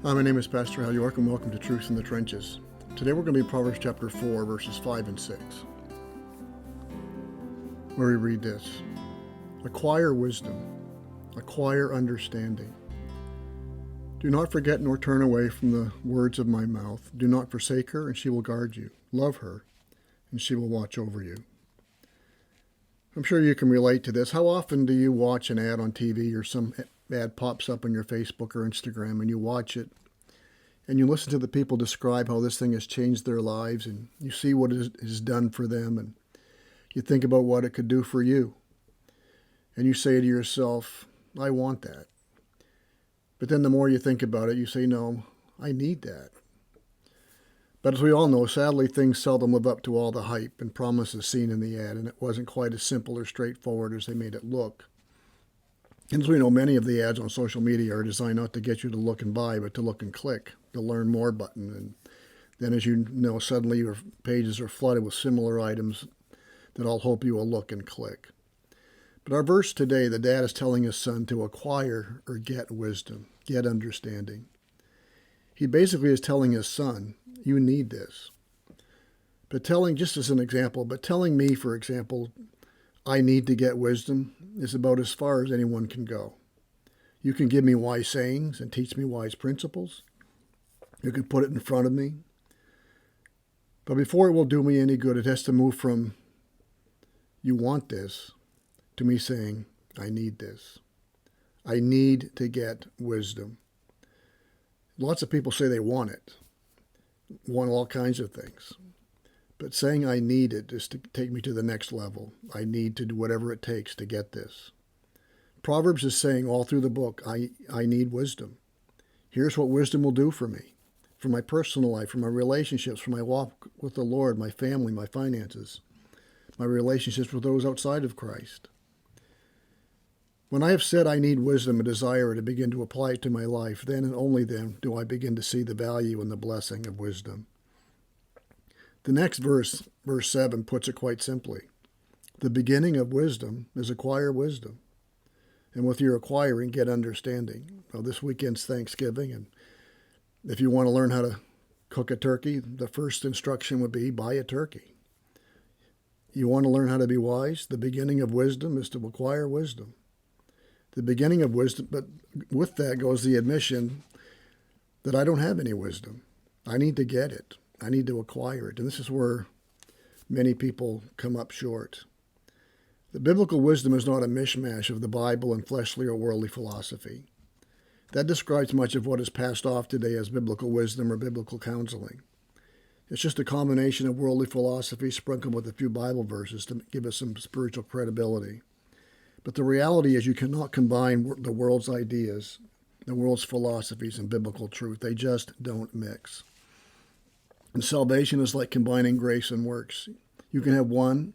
Hi, my name is Pastor Hal York, and welcome to Truth in the Trenches. Today we're going to be in Proverbs chapter 4, verses 5 and 6, where we read this. Acquire wisdom, acquire understanding. Do not forget nor turn away from the words of my mouth. Do not forsake her, and she will guard you. Love her, and she will watch over you. I'm sure you can relate to this. How often do you watch an ad on TV or some ad pops up on your Facebook or Instagram, and you watch it and you listen to the people describe how this thing has changed their lives, and you see what it has done for them, and you think about what it could do for you. And you say to yourself, I want that. But then the more you think about it, you say, no, I need that. But as we all know, sadly, things seldom live up to all the hype and promises seen in the ad, and it wasn't quite as simple or straightforward as they made it look. And as we know, many of the ads on social media are designed not to get you to look and buy, but to look and click, the learn more button. And then, as you know, suddenly your pages are flooded with similar items that all hope you will look and click. But our verse today, the dad is telling his son to acquire or get wisdom, get understanding. He basically is telling his son, you need this. But just as an example, telling me, for example, I need to get wisdom is about as far as anyone can go. You can give me wise sayings and teach me wise principles. You can put it in front of me. But before it will do me any good, it has to move from you want this to me saying, I need this. I need to get wisdom. Lots of people say they want it, want all kinds of things. But saying I need it is to take me to the next level. I need to do whatever it takes to get this. Proverbs is saying all through the book, I need wisdom. Here's what wisdom will do for me, for my personal life, for my relationships, for my walk with the Lord, my family, my finances, my relationships with those outside of Christ. When I have said I need wisdom and desire to begin to apply it to my life, then and only then do I begin to see the value and the blessing of wisdom. The next verse, verse 7, puts it quite simply. The beginning of wisdom is acquire wisdom. And with your acquiring, get understanding. Well, this weekend's Thanksgiving, and if you want to learn how to cook a turkey, the first instruction would be buy a turkey. You want to learn how to be wise? The beginning of wisdom is to acquire wisdom. The beginning of wisdom, but with that goes the admission that I don't have any wisdom. I need to get it. I need to acquire it. And this is where many people come up short. The biblical wisdom is not a mishmash of the Bible and fleshly or worldly philosophy. That describes much of what is passed off today as biblical wisdom or biblical counseling. It's just a combination of worldly philosophy sprinkled with a few Bible verses to give us some spiritual credibility. But the reality is you cannot combine the world's ideas, the world's philosophies, and biblical truth. They just don't mix. And salvation is like combining grace and works. You can have one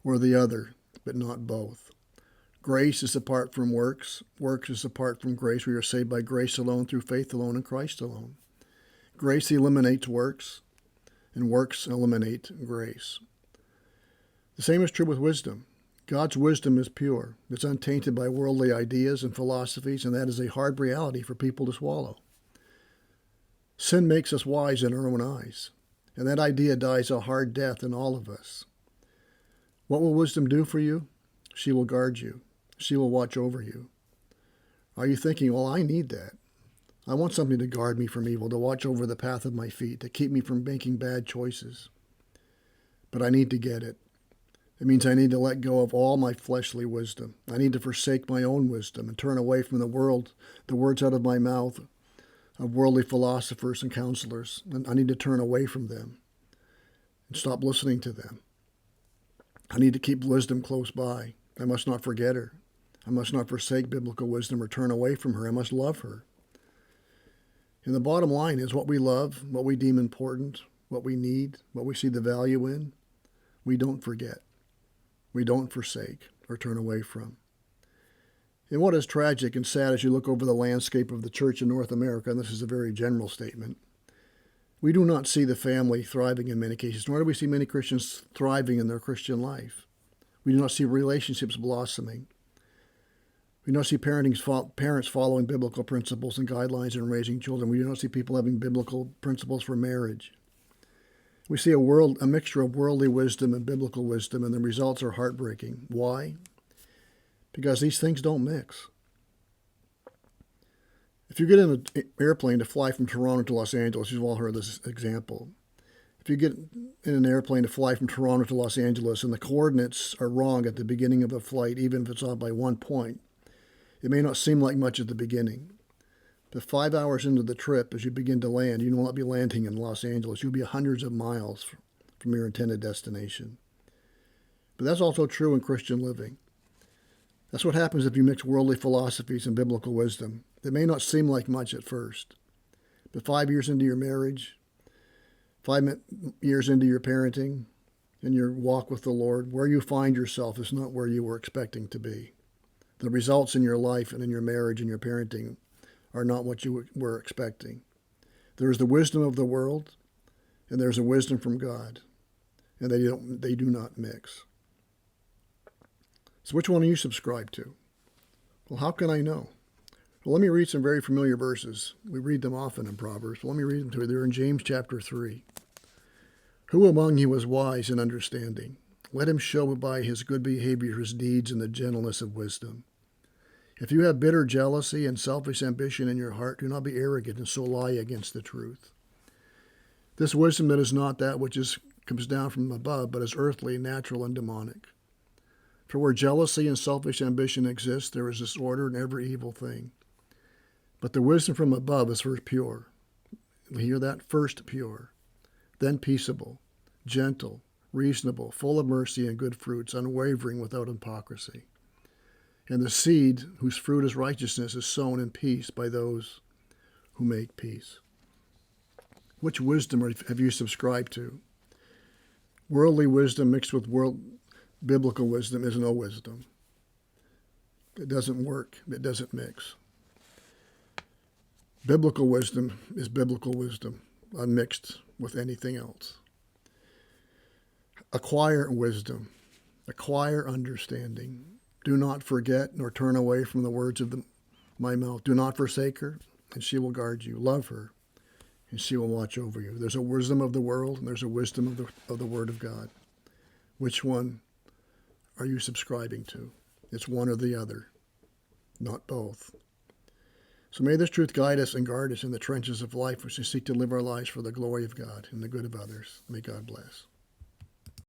or the other, but not both. Grace is apart from works. Works is apart from grace. We are saved by grace alone, through faith alone, in Christ alone. Grace eliminates works, and works eliminate grace. The same is true with wisdom. God's wisdom is pure. It's untainted by worldly ideas and philosophies, and that is a hard reality for people to swallow. Sin makes us wise in our own eyes, and that idea dies a hard death in all of us. What will wisdom do for you? She will guard you. She will watch over you. Are you thinking, well, I need that. I want something to guard me from evil, to watch over the path of my feet, to keep me from making bad choices. But I need to get it. It means I need to let go of all my fleshly wisdom. I need to forsake my own wisdom and turn away from the words out of my mouth of worldly philosophers and counselors. And I need to turn away from them and stop listening to them. I need to keep wisdom close by. I must not forget her. I must not forsake biblical wisdom or turn away from her. I must love her. And the bottom line is what we love, what we deem important, what we need, what we see the value in, we don't forget. We don't forsake or turn away from. And what is tragic and sad as you look over the landscape of the church in North America, and this is a very general statement, we do not see the family thriving in many cases, nor do we see many Christians thriving in their Christian life. We do not see relationships blossoming. We don't see parents following biblical principles and guidelines in raising children. We don't see people having biblical principles for marriage. We see a mixture of worldly wisdom and biblical wisdom, and the results are heartbreaking. Why? Because these things don't mix. If you get in an airplane to fly from Toronto to Los Angeles, you've all heard this example. If you get in an airplane to fly from Toronto to Los Angeles and the coordinates are wrong at the beginning of a flight, even if it's off by 1 point, it may not seem like much at the beginning. But 5 hours into the trip, as you begin to land, you will not be landing in Los Angeles. You'll be hundreds of miles from your intended destination. But that's also true in Christian living. That's what happens if you mix worldly philosophies and biblical wisdom. It may not seem like much at first, but 5 years into your marriage, 5 years into your parenting, and your walk with the Lord, where you find yourself is not where you were expecting to be. The results in your life and in your marriage and your parenting are not what you were expecting. There is the wisdom of the world, and there's a wisdom from God, and they do not mix. So which one do you subscribe to? Well, how can I know? Well, let me read some very familiar verses. We read them often in Proverbs. But let me read them to you. They're in James chapter 3. Who among you is wise and understanding? Let him show by his good behavior his deeds and the gentleness of wisdom. If you have bitter jealousy and selfish ambition in your heart, do not be arrogant and so lie against the truth. This wisdom that is not that which comes down from above, but is earthly, natural, and demonic. For where jealousy and selfish ambition exist, there is disorder in every evil thing. But the wisdom from above is first pure. You hear that? First pure. Then peaceable, gentle, reasonable, full of mercy and good fruits, unwavering, without hypocrisy. And the seed whose fruit is righteousness is sown in peace by those who make peace. Which wisdom have you subscribed to? Worldly wisdom mixed with biblical wisdom is no wisdom. It doesn't work. It doesn't mix. Biblical wisdom is biblical wisdom, unmixed with anything else. Acquire wisdom. Acquire understanding. Do not forget nor turn away from the words of my mouth. Do not forsake her, and she will guard you. Love her, and she will watch over you. There's a wisdom of the world, and there's a wisdom of the Word of God. Which one are you subscribing to? It's one or the other, not both. So may this truth guide us and guard us in the trenches of life as we seek to live our lives for the glory of God and the good of others. May God bless.